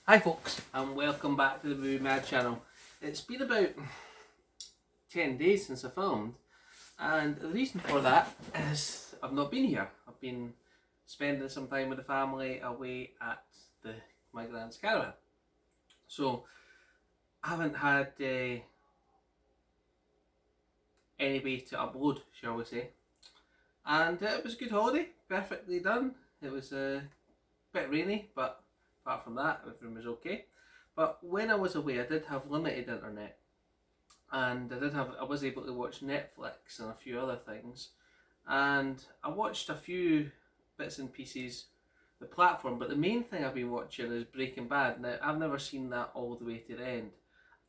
Hi folks, and welcome back to the Movie Mad channel. It's been about 10 days since I filmed, and the reason for that is I've not been here. I've been spending some time with the family away at my grand's caravan. So I haven't had any way to upload, shall we say. And it was a good holiday, perfectly done. It was a bit rainy, but apart from that, everything was okay. But when I was away, I did have limited internet, and I was able to watch Netflix and a few other things, and I watched a few bits and pieces, the platform. But the main thing I've been watching is Breaking Bad. Now I've never seen that all the way to the end.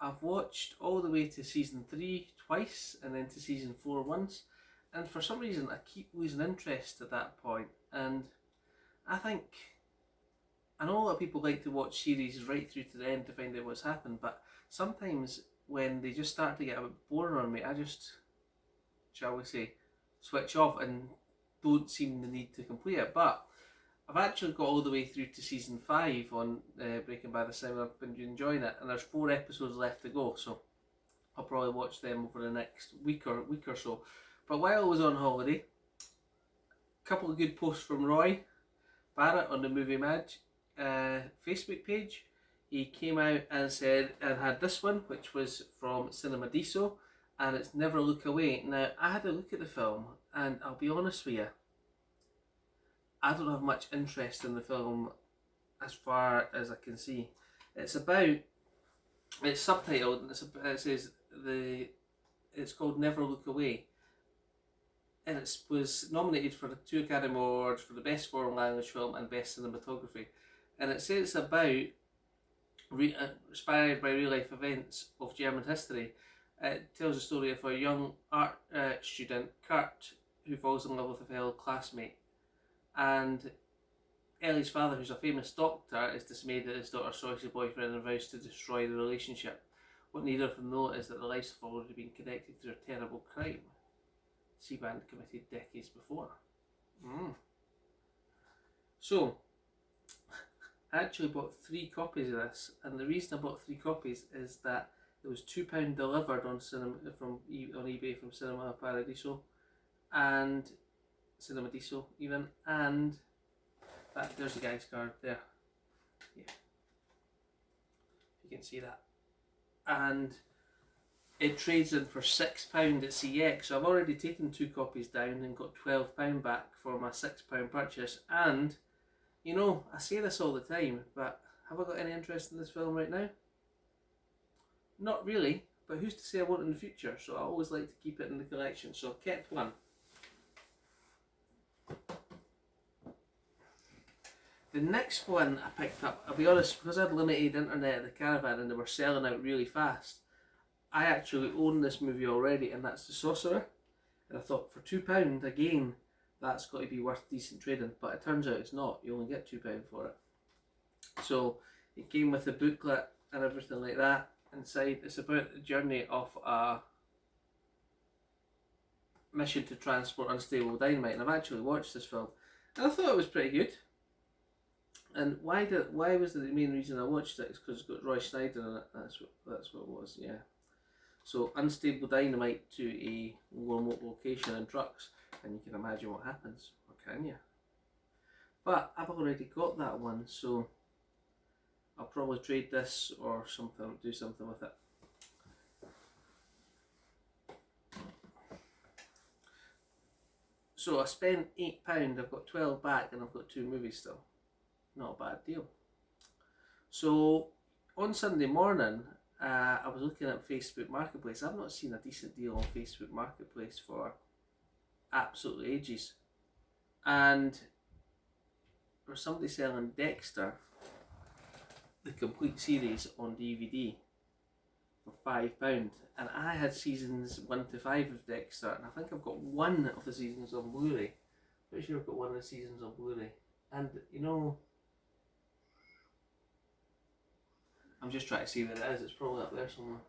I've watched all the way to season 3 twice, and then to season 4 once, and for some reason I keep losing interest at that point. And I think I know a lot of people like to watch series right through to the end to find out what's happened, but sometimes when they just start to get a bit boring on me, I just, shall we say, switch off and don't seem the need to complete it. But I've actually got all the way through to season 5 on Breaking Bad this time. I've been enjoying it, and there's 4 episodes left to go, so I'll probably watch them over the next week or so. But while I was on holiday, a couple of good posts from Roy Barrett on the Movie Mad Facebook page. He came out and said, and had this one, which was from Cinema Diso, and it's Never Look Away. Now, I had a look at the film, and I'll be honest with you, I don't have much interest in the film as far as I can see. It's subtitled, and it says it's called Never Look Away, and it was nominated for the 2 Academy Awards for the Best Foreign Language Film and Best Cinematography. And it says it's about inspired by real life events of German history. It tells the story of a young art student, Kurt, who falls in love with a fellow classmate. And Ellie's father, who's a famous doctor, is dismayed that his daughter Soy's boyfriend and vows to destroy the relationship. What neither of them know is that their lives have already been connected through a terrible crime C-Band committed decades before. So, I actually bought 3 copies of this, and the reason I bought 3 copies is that it was £2 delivered on eBay from Cinema Paradiso and Cinema Diso even, and there's the guy's card there. Yeah, you can see that, and it trades in for £6 at CX. So I've already taken 2 copies down and got £12 back for my £6 purchase. And you know, I say this all the time, but have I got any interest in this film right now? Not really, but who's to say I won't in the future? So I always like to keep it in the collection. So I kept one. The next one I picked up, I'll be honest, because I had limited internet at the caravan and they were selling out really fast, I actually own this movie already, and that's The Sorcerer. And I thought, for £2 again, that's got to be worth decent trading, but it turns out it's not. You only get £2 for it. So it came with a booklet and everything like that inside. It's about the journey of a mission to transport unstable dynamite, and I've actually watched this film, and I thought it was pretty good. And why was the main reason I watched it is because it's got Roy Schneider in it. That's what it was, yeah. So, unstable dynamite to a remote location in trucks, and you can imagine what happens, or can you? But I've already got that one, so I'll probably trade this or do something with it. So I spent £8, I've got 12 back, and I've got 2 movies still. Not a bad deal. So on Sunday morning, I was looking at Facebook Marketplace. I've not seen a decent deal on Facebook Marketplace for absolutely ages. And there was somebody selling Dexter, the complete series, on DVD for £5. And I had seasons 1 to 5 of Dexter, and I think I've got one of the seasons on Blu-ray. Pretty sure I've got one of the seasons on Blu-ray. And you know, I'm just trying to see where it is. It's probably up there somewhere.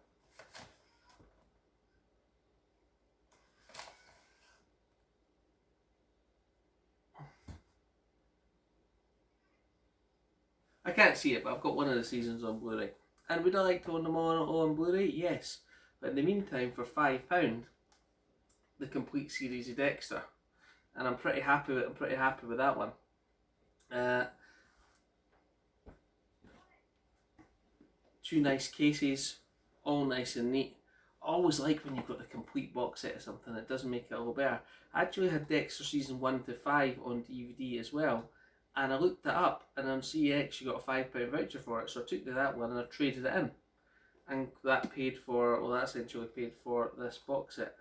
I can't see it, but I've got one of the seasons on Blu-ray. And would I like to own them all on Blu-ray? Yes. But in the meantime, for £5, the complete series of Dexter. And I'm pretty happy with that one. Two nice cases, all nice and neat. I always like when you've got the complete box set of something, it does make it a little better. I actually had Dexter season 1 to 5 on DVD as well, and I looked it up, and on CEX you got a £5 voucher for it, so I took to that one and I traded it in. And that paid for, well, that essentially paid for this box set.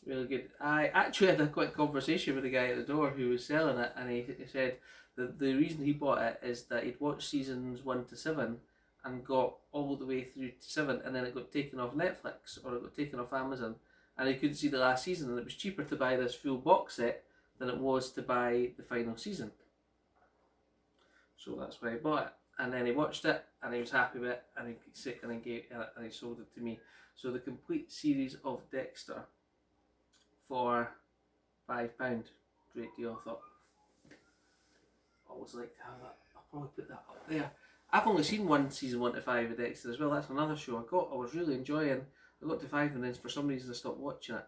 Really good. I actually had a quick conversation with the guy at the door who was selling it, and he said that the reason he bought it is that he'd watched seasons 1 to 7 and got all the way through to 7, and then it got taken off Netflix or it got taken off Amazon, and he couldn't see the last season, and it was cheaper to buy this full box set than it was to buy the final season. So that's why he bought it. And then he watched it and he was happy with it, and he sold it to me. So the complete series of Dexter for £5, great deal, I thought. Always like to have that. I'll probably put that up there. I've only seen season 1 to 5 of Dexter as well. That's another show I was really enjoying. I got to 5 and then for some reason I stopped watching it.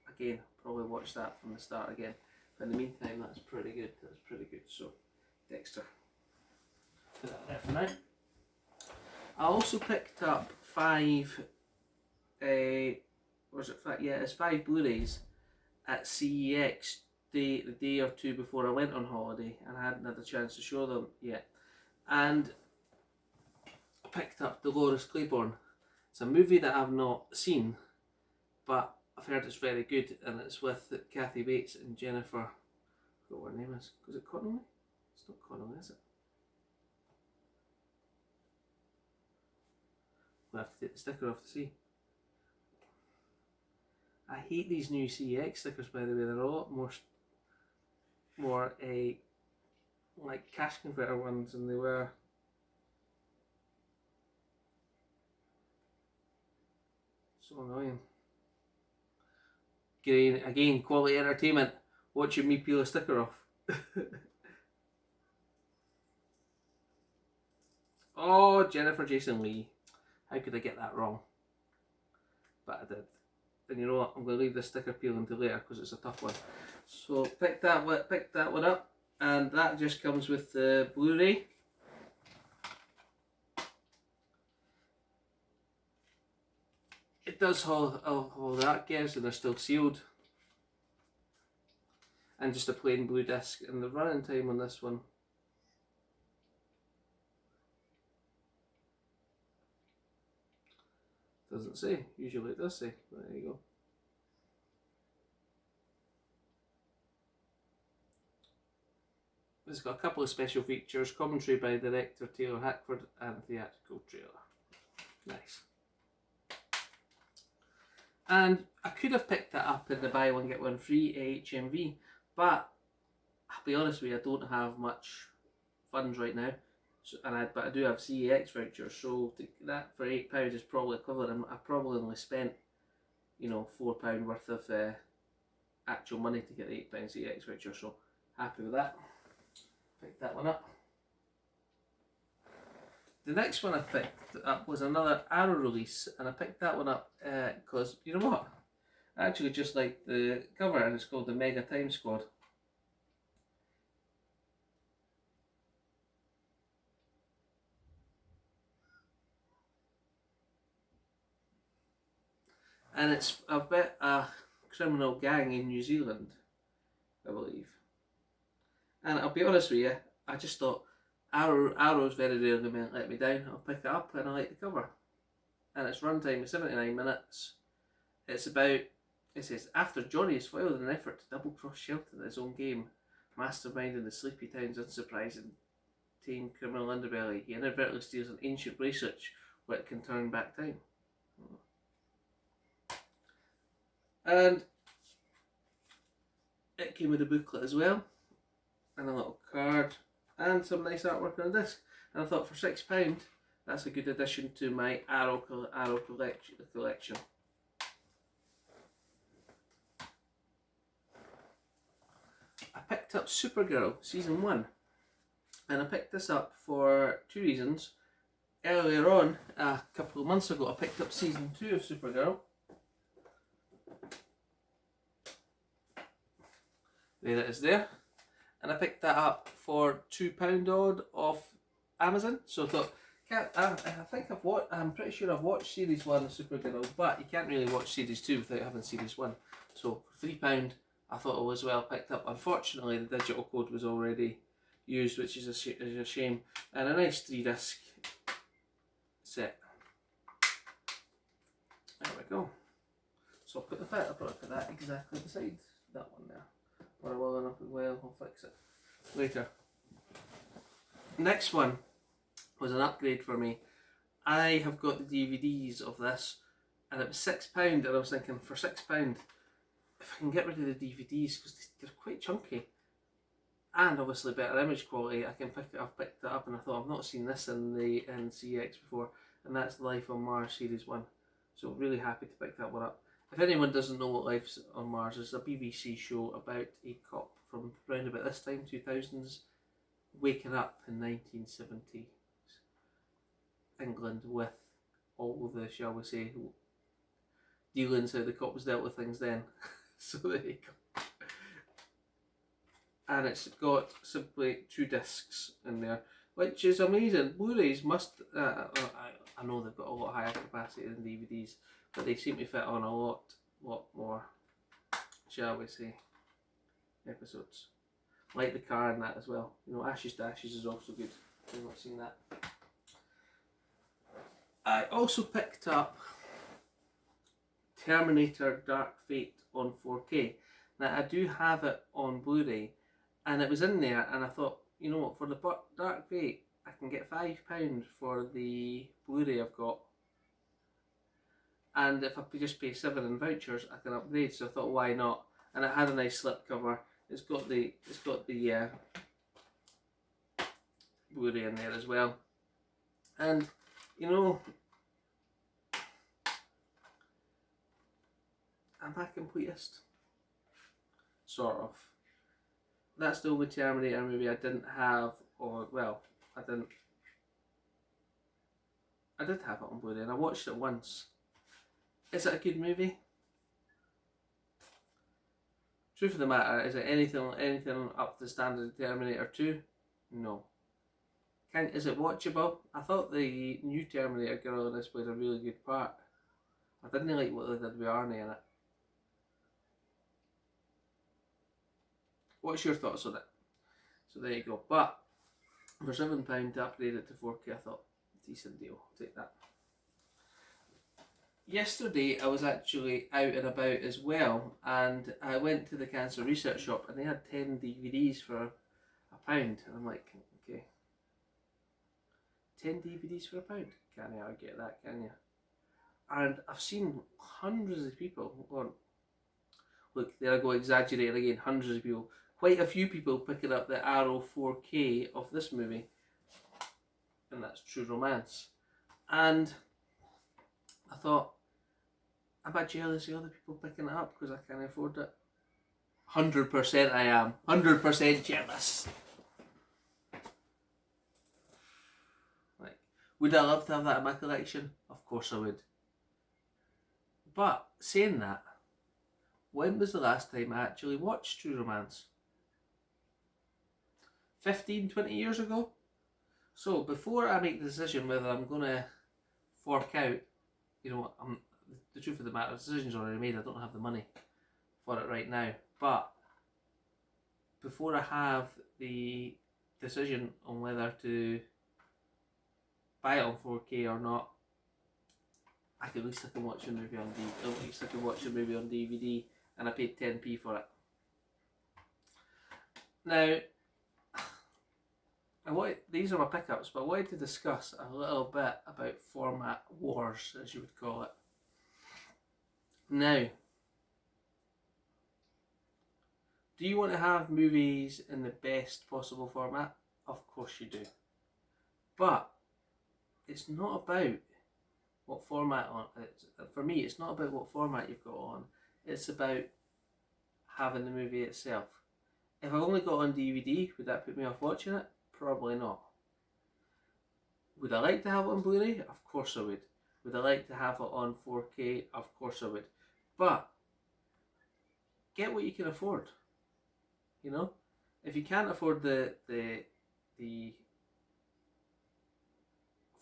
Again, probably watch that from the start again. But in the meantime, that's pretty good. So, Dexter. Put that there for now. I also picked up 5 it's 5 Blu-rays at CEX the day or two before I went on holiday, and I hadn't had a chance to show them yet. And I picked up Dolores Claiborne. It's a movie that I've not seen, but I've heard it's very good, and it's with Kathy Bates and Jennifer. I forgot what her name is. Was it Connolly? It's not Connolly, is it? I'll have to take the sticker off to see. I hate these new CEX stickers, by the way. They're a lot more like cash converter ones than they were. So annoying. Again, quality entertainment. Watching me peel a sticker off. Oh, Jennifer Jason Leigh. How could I get that wrong? But I did. And you know what? I'm going to leave this sticker peel until later because it's a tough one. So pick that one up, and that just comes with the Blu-ray. It does all that gears, and they're still sealed. And just a plain blue disc, and the running time on this one doesn't say. Usually it does say. There you go. It's got a couple of special features, commentary by director Taylor Hackford, and theatrical trailer. Nice. And I could have picked that up in the buy one get one free HMV, but I'll be honest with you, I don't have much funds right now. So, but I do have CEX vouchers, so that for £8 is probably equivalent. I probably only spent, £4 worth of actual money to get the £8 CEX voucher, so happy with that. Picked that one up. The next one I picked up was another Arrow release, and I picked that one up because, you know what? I actually just like the cover, and it's called the Mega Time Squad. And it's about a criminal gang in New Zealand, I believe. And I'll be honest with you, I just thought Arrow's very rarely let me down. I'll pick it up, and I like the cover. And its runtime is 79 minutes. It says, after Johnny is foiled in an effort to double-cross Shelton in his own game, masterminding the Sleepy Town's unsurprising tame criminal underbelly, he inadvertently steals an ancient bracelet which can turn back time. And it came with a booklet as well, and a little card, and some nice artwork on a disc. And I thought for £6, that's a good addition to my Arrow collection. I picked up Supergirl Season 1. And I picked this up for two reasons. Earlier on, a couple of months ago, I picked up season 2 of Supergirl. There it is there. And I picked that up for £2 odd off Amazon. So I thought, I'm pretty sure I've watched series 1 of Supergirl, but you can't really watch series 2 without having series 1. So for £3, I thought it was well picked up. Unfortunately, the digital code was already used, which is a shame. And a nice 3-disc set. There we go. So I'll put that exactly beside that one there. Or well enough as well, I'll fix it later. Next one was an upgrade for me. I have got the DVDs of this, and it was £6, and I was thinking, for £6, if I can get rid of the DVDs, because they're quite chunky, and obviously better image quality, I've picked it up, and I thought, I've not seen this in the CX before, and that's Life on Mars Series 1. So really happy to pick that one up. If anyone doesn't know what Life on Mars is, a BBC show about a cop from around about this time, 2000s, waking up in 1970 England with all the, shall we say, dealings, how the cops dealt with things then. So there you go. And it's got simply 2 discs in there, which is amazing. Blu-rays must, I know they've got a lot higher capacity than DVDs, but they seem to fit on a lot more, shall we say, episodes. Like the car and that as well. You know, Ashes to Ashes is also good. I've not seen that. I also picked up Terminator Dark Fate on 4K. Now I do have it on Blu-ray, and it was in there, and I thought, you know what, for the Dark Fate I can get £5 for the Blu-ray I've got, and if I just pay £7 in vouchers I can upgrade. So I thought, why not? And it had a nice slipcover. It's got the Blu-ray in there as well, and you know, I'm a completist, sort of. That's the only Terminator movie I didn't have, or well, I did have it on Blu-ray, and I watched it once. Is it a good movie? Truth of the matter, is it anything up to the standard of Terminator 2? No. Is it watchable? I thought the new Terminator girl in this played a really good part. I didn't like what they did with Arnie in it. What's your thoughts on it? So there you go. But for £7 to upgrade it to 4K, I thought, decent deal. I'll take that. Yesterday I was actually out and about as well, and I went to the cancer research shop, and they had 10 DVDs for £1, and I'm like, okay, 10 DVDs for £1? Can't you argue that, can you? And I've seen hundreds of people, look, there I go exaggerating again, hundreds of people, quite a few people picking up the Arrow 4K of this movie, and that's True Romance. And I thought, am I jealous of other people picking it up because I can't afford it? 100% I am. 100% jealous. Like, would I love to have that in my collection? Of course I would. But, saying that, when was the last time I actually watched True Romance? 15, 20 years ago? So, before I make the decision whether I'm going to fork out, you know, the truth of the matter, the decision's already made. I don't have the money for it right now. But before I have the decision on whether to buy it on 4K or not, at least I can watch the movie on DVD. At least I can watch the movie on DVD, and I paid 10p for it. Now, these are my pickups, but I wanted to discuss a little bit about format wars, as you would call it. Now, do you want to have movies in the best possible format? Of course you do. But it's not about what format on. For me, it's not about what format you've got on. It's about having the movie itself. If I only got on DVD, would that put me off watching it? Probably not. Would I like to have it on Blu-ray? Of course I would. Would I like to have it on 4K? Of course I would. But get what you can afford. You know, if you can't afford the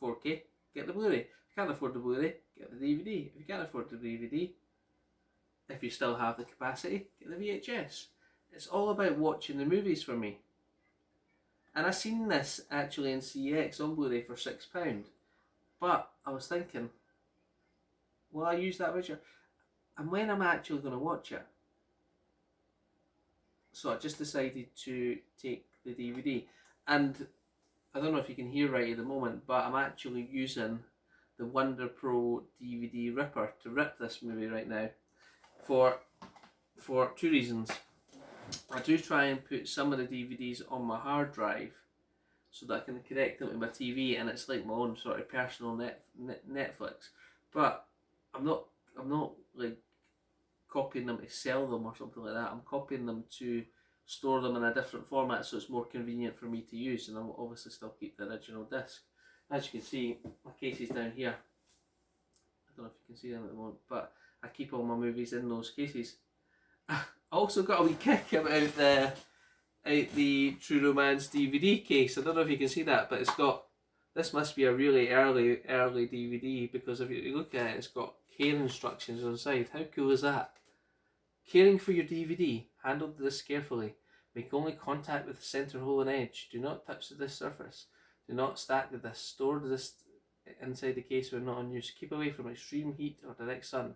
4K, get the Blu-ray. If you can't afford the Blu-ray, get the DVD. If you can't afford the DVD, if you still have the capacity, get the VHS. It's all about watching the movies for me. And I seen this actually in CX on Blu-ray for £6. But I was thinking, will I use that voucher? And when I'm actually going to watch it? So I just decided to take the DVD. And I don't know if you can hear right at the moment, but I'm actually using the Wonder Pro DVD ripper to rip this movie right now for two reasons. I do try and put some of the DVDs on my hard drive so that I can connect them to my TV, and it's like my own sort of personal Netflix. But I'm not like copying them to sell them or something like that. I'm copying them to store them in a different format so it's more convenient for me to use, and I'll obviously still keep the original disc. As you can see, my case is down here. I don't know if you can see them at the moment, but I keep all my movies in those cases. I also got a wee kick about the True Romance DVD case. I don't know if you can see that, but it's got, this must be a really early DVD, because if you look at it, it's got care instructions on the side. How cool is that? Caring for your DVD. Handle the disc carefully. Make only contact with the center hole and edge. Do not touch the disc surface. Do not stack the disc. Store the disc inside the case when not in use. Keep away from extreme heat or direct sun.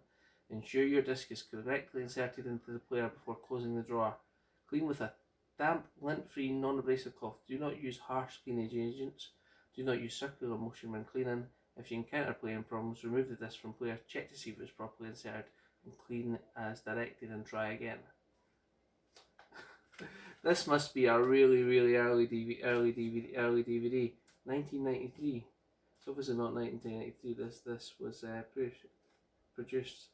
Ensure your disc is correctly inserted into the player before closing the drawer. Clean with a damp, lint-free, non-abrasive cloth. Do not use harsh cleanage agents. Do not use circular motion when cleaning. If you encounter playing problems, remove the disc from player. Check to see if it is properly inserted and clean as directed, and try again. This must be a really early DVD. 1993. It's obviously not 1993. This was produced.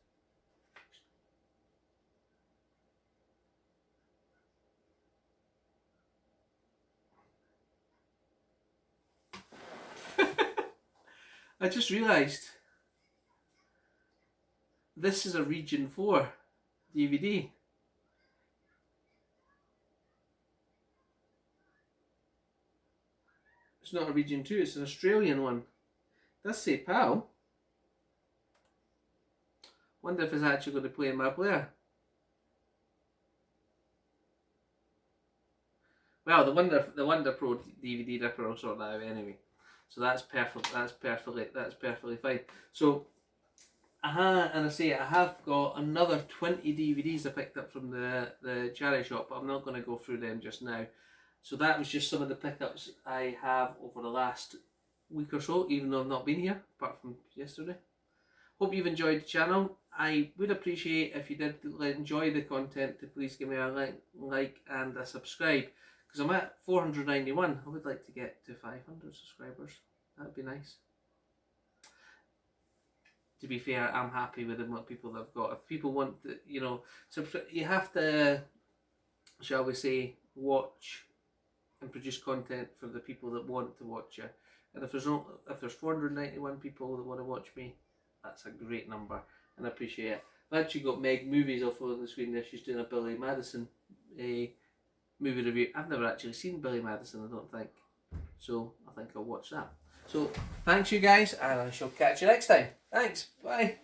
I just realised this is a Region 4 DVD. It's not a Region 2, it's an Australian one. It does say PAL. Wonder if it's actually going to play in my player. Well, the Wonder Pro DVD ripper will sort that out anyway. So that's perfect. That's perfectly fine. So, and I say I have got another 20 DVDs I picked up from the charity shop, but I'm not going to go through them just now. So that was just some of the pickups I have over the last week or so, even though I've not been here, apart from yesterday. Hope you've enjoyed the channel. I would appreciate if you did enjoy the content to please give me a like and a subscribe, because I'm at 491. I would like to get to 500 subscribers. That'd be nice. To be fair, I'm happy with the amount of people that I've got. If people want to, you have to, shall we say, watch and produce content for the people that want to watch you. And if there's 491 people that want to watch me, that's a great number, and I appreciate it. I've actually got Meg Movies off on the screen there. She's doing a Billy Madison movie review. I've never actually seen Billy Madison, I don't think. So I think I'll watch that. So thanks you guys, and I shall catch you next time. Thanks, bye.